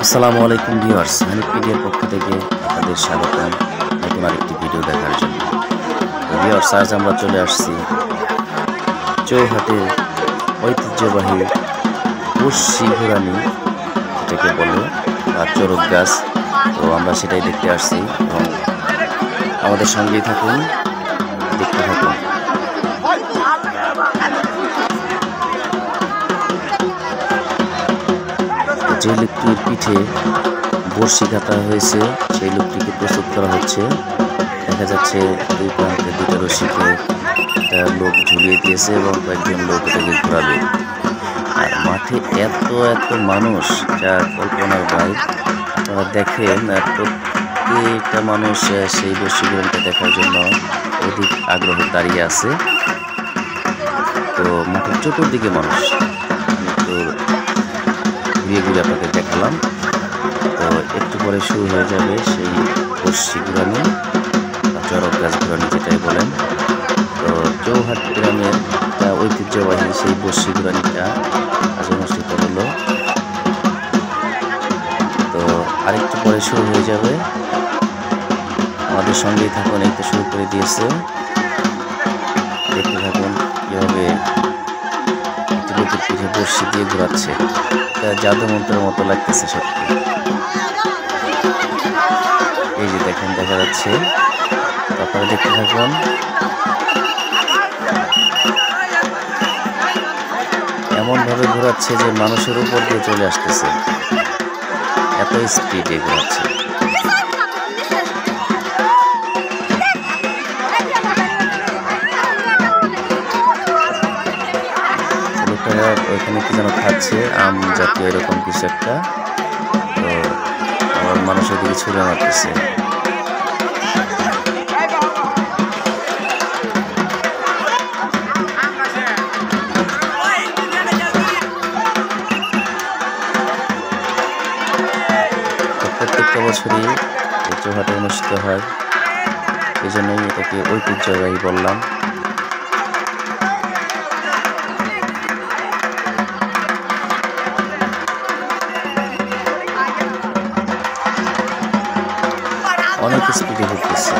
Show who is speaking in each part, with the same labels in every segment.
Speaker 1: আসসালামু আলাইকুম ভিউয়ার্স, হানিফ মিডিয়ার পক্ষ থেকে আপনাদের স্বাগতম নতুন আরেকটি ভিডিও দেখার জন্য। ভিউয়ার্স, আজ আমরা চলে আসছি চৌহাটের ঐতিহ্যবাহী বর্ষি ঘোরানি, যেটাকে বলে চড়ক গাছ। তো আমরা সেটাই দেখতে আসছি এবং আমাদের সঙ্গেই থাকুন, দেখতে থাকুন। যে লোকটির পিঠে বর্ষি কাটা হয়েছে সেই লোকটিকে প্রস্তুত করা হচ্ছে। দেখা যাচ্ছে দুই প্রান্তে দুটো রশিকে একটা লোক ঝুলিয়ে দিয়েছে এবং কয়েকজন লোক এটাকে ঘোরাবে। আর মাঠে এত মানুষ, যা কল্পনার বাইরে। আপনারা দেখেন, প্রত্যেকটা মানুষ সেই বর্ষি ঘোরানিটা দেখার জন্য অধিক আগ্রহে দাঁড়িয়ে আছে। তো মাঠের চতুর্দিকে মানুষ, ঘুরিয়ে ঘুরিয়ে আপনাদের দেখালাম। তো একটু পরে শুরু হয়ে যাবে সেই বর্ষি ঘোরানি বা চড়ক গাছ ঘোরানি, যেটাই বলেন। তো চৌহাট গ্রামের ঐতিহ্যবাহী সেই বর্ষি ঘোরানিটা আজ অনুষ্ঠিত হলো। তো আরেকটু পরে শুরু হয়ে যাবে, আমাদের সঙ্গেই থাকুন। এই তো শুরু করে দিয়েছে, দেখতে থাকুন কীভাবে একটি লোকের পিঠে বর্ষি দিয়ে ঘোরাচ্ছে। জাদু মন্ত্রের মতো লাগতেছে সত্যি। এই যে দেখেন, দেখা যাচ্ছে, আপনারা দেখতে থাকুন। এমন ভাবে ঘোরাচ্ছে যে মানুষের উপর দিয়ে চলে আসতেছে, এত স্পিডে ঘোরাচ্ছে। ওইখানে কি যেন খাচ্ছে, আম জাতীয় এরকম কিছু একটা। তো আবার মানুষের দিকে ছুড়ে মারতেছে। প্রত্যেকটা বছরই এই চৌহাটে অনুষ্ঠিত হয়, এই জন্যই এটাকে ঐতিহ্যবাহী বললাম। অনেক স্পিডে ঘুরতেছে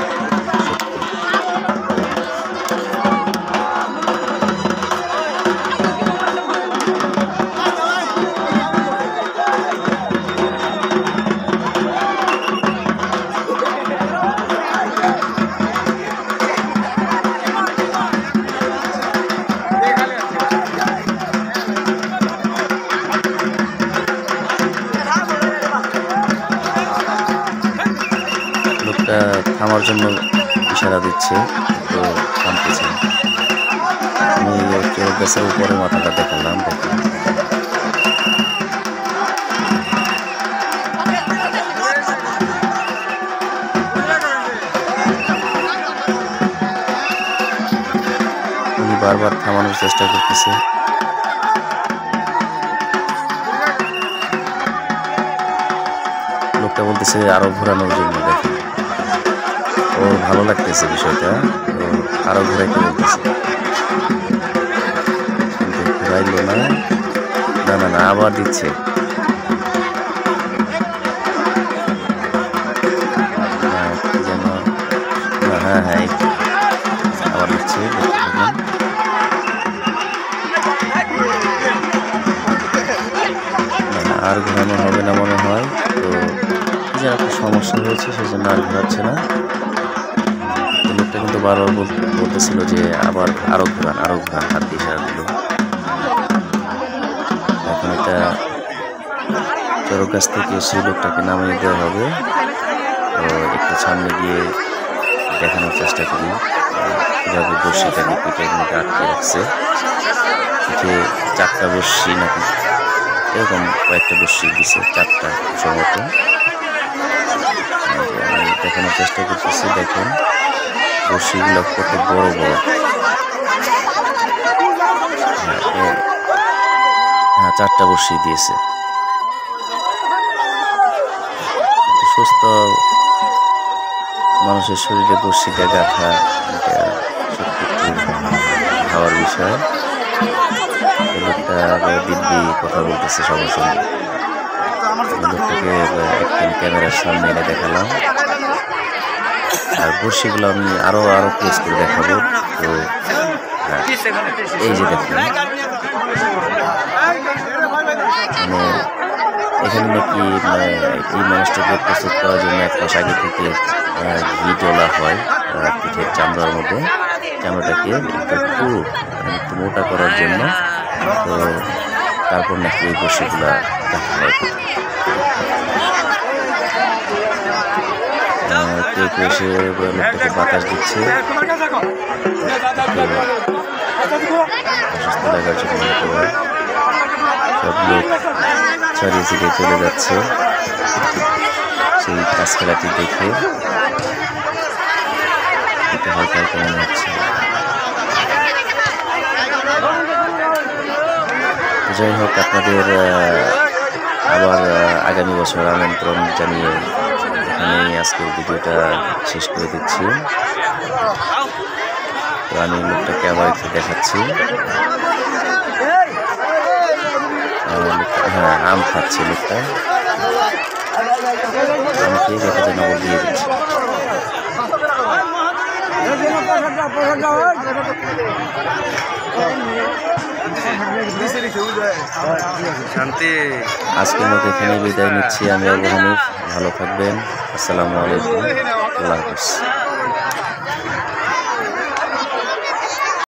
Speaker 1: থামার জন্য ইশারা দিচ্ছে, তো থামতেছে। আমি চড়ক গাছের উপরে মাথাটা দেখালাম, দেখুন। উনি বারবার থামানোর চেষ্টা করতেছে। লোকটা বলতেছে আরো ঘোরানোর জন্য। দেখেন, ও ভালো লাগতেছে বিষয়টা, তো আরো ঘুরাইতে বলতেছে, কিন্তু ঘুরাইলো না। না, আবার দিচ্ছে। হ্যাঁ, আবার দিচ্ছে। আর ঘোরানো হবে না মনে হয়। তো কি যেন একটা সমস্যা হয়েছে, সেজন্য আর ঘোরাচ্ছে না। লোকটা কিন্তু বারবার বলতেছিল যে আরো ঘোরান, হাত দিয়ে ইশারা দিল। এখন এটা চড়ক গাছ থেকে সেই লোকটাকে নামিয়ে দেওয়া হবে। তো একটু সামনে গিয়ে দেখানোর চেষ্টা করি কীভাবে বর্ষিটাকে পিঠের মধ্যে আটকে রাখছে। পিঠে 4টা বর্ষি নাকি এরকম কয়েকটা বর্ষি দিছে, 4টা সম্ভবত। আমি দেখানোর চেষ্টা করতেছি। দেখেন বর্ষিগুলো কত বড়। হ্যাঁ, 4টা বর্ষি দিয়েছে। সুস্থ মানুষের শরীরে বর্ষিটা গাঁথা, এটা সত্যি খাওয়ার বিষয়। লোকটা দিব্যি কথা বলতেছে সবার সঙ্গে। লোকটাকে একদম ক্যামেরার সামনে এনে দেখালাম। আর বড়শিগুলো আমি আরো ক্লোজ করে দেখাবো। তো এই যে দেখুন, মানে এখানে নাকি এই মানুষটাকে প্রস্তুত করার জন্য 1 মাস আগে থেকে ঘি তোলা হয় পিঠের চামড়ার মধ্যে। চামড়াটাকে একটু মোটা করার জন্য। তো তারপর নাকি এই বড়শিগুলা দেখা হয়। কেউ কেউ এসে লোকটাকে বাতাস দিচ্ছে অসুস্থ লাগার জন্য। সব লোক ছড়িয়ে ছিটিয়ে চলে যাচ্ছে সেই কাজ খেলাটি দেখে। এটা হালকা হালকা মনে হচ্ছে। যাই হোক, আপনাদের আবার আগামী বছর আমন্ত্রণ জানিয়ে এখানেই আজকের ভিডিওটা শেষ করে দিচ্ছি। তো আমি লোকটাকে আবার একটু দেখাচ্ছি। হ্যাঁ, আম খাচ্ছে লোকটা। আমাকে দেখা যেন দিয়ে দিচ্ছে। আজকের মতো এখানে বিদায় নিচ্ছি। আমি আবু হানিফ। ভালো থাকবেন। আসসালামু আলাইকুম। আল্লাহ হাফেজ।